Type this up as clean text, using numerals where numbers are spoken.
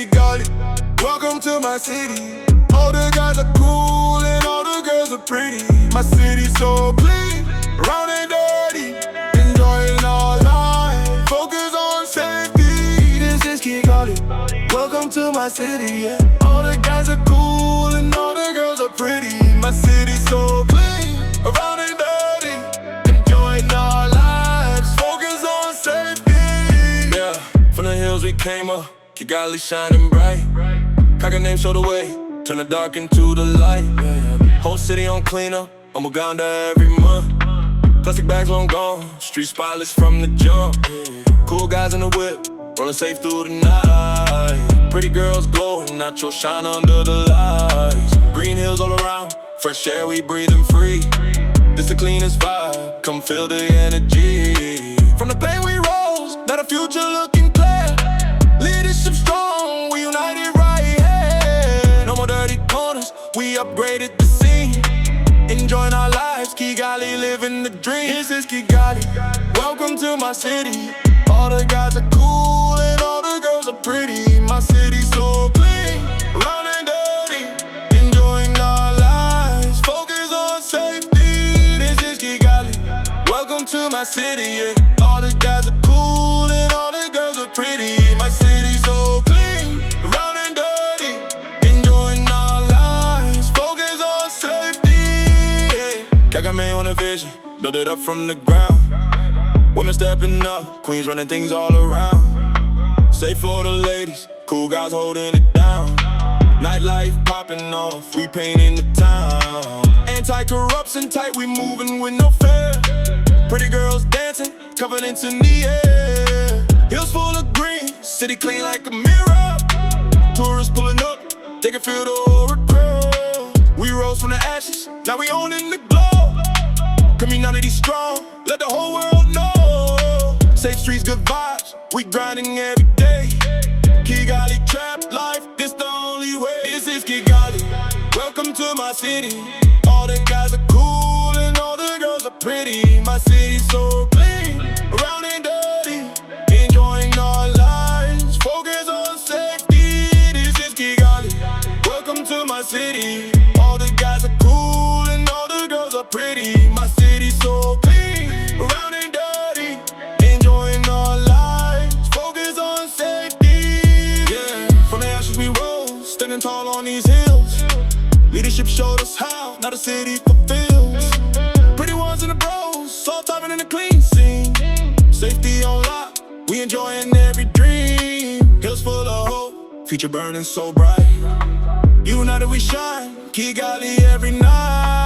Kigali. Welcome to my city. All the guys are cool and all the girls are pretty. My city's so clean, round and dirty. Enjoying our life, focus on safety. This is Kigali. Welcome to my city, yeah. All the guys are cool and all the girls are pretty. My city's so clean, around and dirty. Enjoying our lives, focus on safety. Yeah, from the hills we came up, Kigali shining bright. Kagame show the way, turn the dark into the light. Whole city on cleanup, Umuganda every month. Plastic bags long gone, street spotless from the jump. Cool guys in the whip, rolling safe through the night. Pretty girls glowing, natural shine under the lights. Green hills all around, fresh air we breathing free. This the cleanest vibe, come feel the energy. From the pain we rose, now the future looking clear. Leadership strong, we united right here. No more dirty corners, we upgraded the scene. Enjoying our lives, Kigali living the dream. This is Kigali, welcome to my city. All the guys are cool and all the girls are pretty. My city's so clean, round and dirty. Enjoying our lives, focus on safety. This is Kigali, welcome to my city, yeah. All the guys are cool and all the girls are pretty. My city's so clean, round and dirty. Enjoying our lives, focus on safety, yeah. Kagame on a vision, build it up from the ground. Women stepping up, queens running things all around. Safe for the ladies, cool guys holding it down. Nightlife popping off, we painting the town. Anti-corruption tight, we moving with no fear. Pretty girls dancing, confidence in the air. Hills full of green, city clean like a mirror. Tourists pulling up, they can feel the aura grow. We rose from the ashes, now we owning the glow. Community strong, let the whole world know. Safe streets, good vibes, we grinding every day. Kigali trap life, this the only way. This is Kigali, welcome to my city. All the guys are cool and all the girls are pretty. My city's so clean, around and dirty. Enjoying our lives, focus on safety. This is Kigali, welcome to my city. All the guys are cool and all the girls are pretty. My city's so clean, around and dirty. Enjoying our lives, focus on safety, yeah. From the ashes we rose, standing tall on these hills. Leadership showed us how, now the city fulfills. Pretty ones and the bros, soft diving in the clean scene. Safety on lock, we enjoying every dream. Hills full of hope, future burning so bright. United we shine, Kigali every night.